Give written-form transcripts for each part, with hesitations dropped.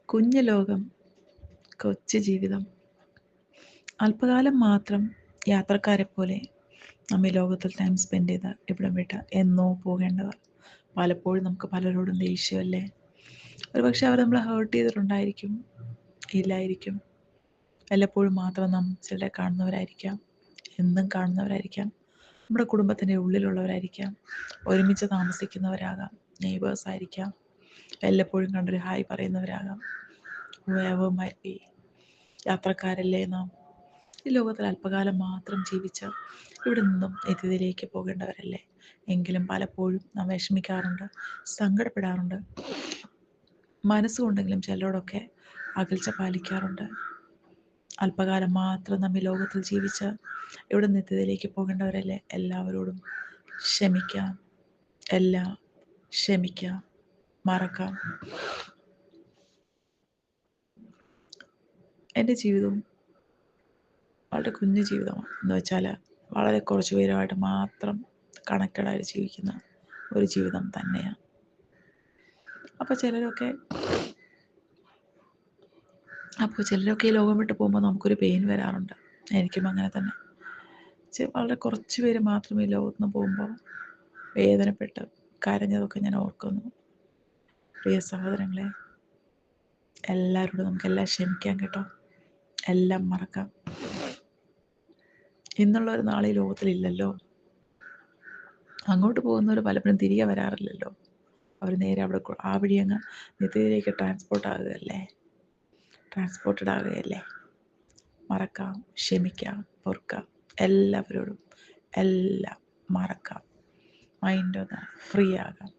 കുഞ്ഞു ലോകം, കൊച്ചു ജീവിതം, അല്പകാലം മാത്രം യാത്രക്കാരെ പോലെ നമ്മെ ലോകത്തിൽ ടൈം സ്പെൻഡ് ചെയ്ത് ഇവിടം വിട്ട് എന്നോ പോകേണ്ടവർ. പലപ്പോഴും നമുക്ക് പലരോടും ദേഷ്യമല്ലേ? ഒരുപക്ഷെ അവർ നമ്മളെ ഹേർട്ട് ചെയ്തിട്ടുണ്ടായിരിക്കും, ഇല്ലായിരിക്കും. വല്ലപ്പോഴും മാത്രം നാം ചിലരെ കാണുന്നവരായിരിക്കാം, എന്നും കാണുന്നവരായിരിക്കാം, നമ്മുടെ കുടുംബത്തിൻ്റെ ഉള്ളിലുള്ളവരായിരിക്കാം, ഒരുമിച്ച് താമസിക്കുന്നവരാകാം, നെയ്ബേഴ്സ് ആയിരിക്കാം, വല്ലപ്പോഴും കണ്ടൊരു ഹായ് പറയുന്നവരാകാം. whoever might be. യാത്രക്കാരല്ലേ നാം. ഈ ലോകത്തിൽ അല്പകാലം മാത്രം ജീവിച്ച് ഇവിടെ നിന്നും നിത്യതയിലേക്ക് പോകേണ്ടവരല്ലേ? എങ്കിലും പലപ്പോഴും നാം വിഷമിക്കാറുണ്ട്, സങ്കടപ്പെടാറുണ്ട്, മനസ്സുകൊണ്ടെങ്കിലും ചിലരോടൊക്കെ അകൽച്ച പാലിക്കാറുണ്ട്. അല്പകാലം മാത്രം നമ്മി ലോകത്തിൽ ജീവിച്ച് ഇവിടെ നിത്യതയിലേക്ക് പോകേണ്ടവരല്ലേ? എല്ലാവരോടും ക്ഷമിക്കാം, എല്ലാം ക്ഷമിക്കാം, മറക്കാം. എൻ്റെ ജീവിതവും വളരെ കുഞ്ഞു ജീവിതമാണ്. എന്ന് വെച്ചാൽ വളരെ കുറച്ച് പേരുമായിട്ട് മാത്രം കണക്റ്റഡായിട്ട് ജീവിക്കുന്ന ഒരു ജീവിതം തന്നെയാണ്. അപ്പോൾ ചിലരൊക്കെ ഈ ലോകം വിട്ട് പോകുമ്പോൾ നമുക്കൊരു പെയിൻ വരാറുണ്ട്. എനിക്കും അങ്ങനെ തന്നെ. വളരെ കുറച്ച് പേര് മാത്രം ഈ ലോകത്ത് നിന്ന് പോകുമ്പോൾ വേദനപ്പെട്ട് കരഞ്ഞതൊക്കെ ഞാൻ ഓർക്കുന്നു. പ്രിയ സഹോദരങ്ങളെ, എല്ലാവരോടും നമുക്കെല്ലാം ക്ഷമിക്കാം കേട്ടോ, എല്ലാം മറക്കാം. ഇന്നുള്ളൊരു നാളെ ഈ ലോകത്തിലില്ലല്ലോ. അങ്ങോട്ട് പോകുന്നവർ പലപ്പോഴും തിരികെ വരാറില്ലല്ലോ. അവർ നേരെ അവിടെ ആ വഴി അങ്ങ് നിത്യതയിലേക്ക് ട്രാൻസ്പോർട്ടഡ് ആകുകയല്ലേ. മറക്കാം, ക്ഷമിക്കാം, പൊറുക്കാം, എല്ലാവരോടും എല്ലാം മറക്കാം. മൈൻഡ് ഒന്ന് ഫ്രീ ആകാം.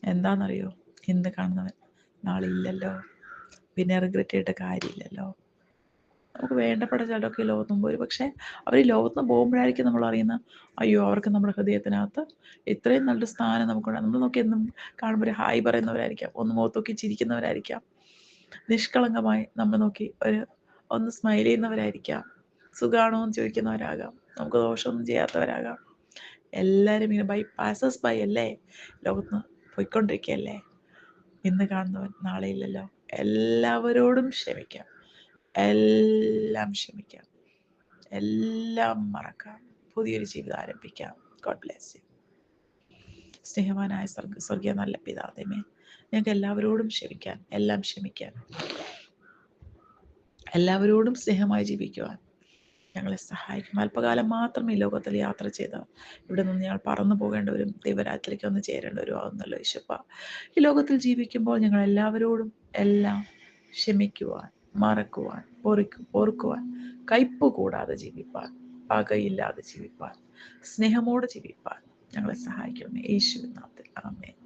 എന്താണെന്നറിയോ? ഇന്ന് കാണുന്നവൻ നാളെ ഇല്ലല്ലോ, പിന്നെ റിഗ്രറ്റ് ചെയ്തിട്ട് കാര്യമില്ലല്ലോ. നമുക്ക് വേണ്ടപ്പെട്ട ചിലരൊക്കെ ഈ ലോകത്ത് നിന്ന് പോയി, പക്ഷേ അവർ ഈ ലോകത്ത് നിന്ന് പോകുമ്പോഴായിരിക്കും നമ്മൾ അറിയുന്നത്, അയ്യോ അവർക്ക് നമ്മുടെ ഹൃദയത്തിനകത്ത് ഇത്രയും നല്ലൊരു സ്ഥാനം നമുക്കുണ്ട്. നമ്മൾ നോക്കി എന്നും കാണുമ്പോൾ ഒരു ഹായ് പറയുന്നവരായിരിക്കാം, ഒന്ന് മുഖത്ത് നോക്കി ചിരിക്കുന്നവരായിരിക്കാം, നിഷ്കളങ്കമായി നമ്മൾ നോക്കി ഒന്ന് സ്മൈൽ ചെയ്യുന്നവരായിരിക്കാം, സുഖാണോ എന്ന് ചോദിക്കുന്നവരാകാം, നമുക്ക് ദോഷമൊന്നും ചെയ്യാത്തവരാകാം. എല്ലാവരും ഇങ്ങനെ പാസേഴ്സ് ബൈ അല്ലേ, ലോകത്ത് പോയിക്കൊണ്ടിരിക്കുകയല്ലേ. ഇന്ന് കാണുന്നവൻ നാളെ ഇല്ലല്ലോ. എല്ലാവരോടും ക്ഷമിക്കാം, എല്ലാം ക്ഷമിക്കാം, എല്ലാം മറക്കാം, പുതിയൊരു ജീവിതം ആരംഭിക്കാം. God bless you. സ്നേഹവാനായ സ്വർഗീയ നല്ല പിതാവേ, ഞങ്ങൾക്ക് എല്ലാവരോടും ക്ഷമിക്കാൻ, എല്ലാം ക്ഷമിക്കാൻ, എല്ലാവരോടും സ്നേഹമായി ജീവിക്കുവാൻ ഞങ്ങളെ സഹായിക്കും. അല്പകാലം മാത്രം ഈ ലോകത്തിൽ യാത്ര ചെയ്ത് ഇവിടെ നിന്ന് ഞങ്ങൾ പറന്നു പോകേണ്ടവരും ദൈവരാജ്യത്തിലേക്ക് ഒന്ന് ചേരേണ്ടവരും ആകുന്നല്ലോ ഈശോപ്പ. ഈ ലോകത്തിൽ ജീവിക്കുമ്പോൾ ഞങ്ങൾ എല്ലാവരോടും എല്ലാം ക്ഷമിക്കുവാൻ, മറക്കുവാൻ, ഓർക്കുവാൻ, കയ്പ് കൂടാതെ ജീവിപ്പാൻ, പകയില്ലാതെ ജീവിപ്പാൻ, സ്നേഹമോടെ ജീവിപ്പാൻ ഞങ്ങളെ സഹായിക്കണം. യേശുവിൻ നാമത്തിൽ ആമേൻ.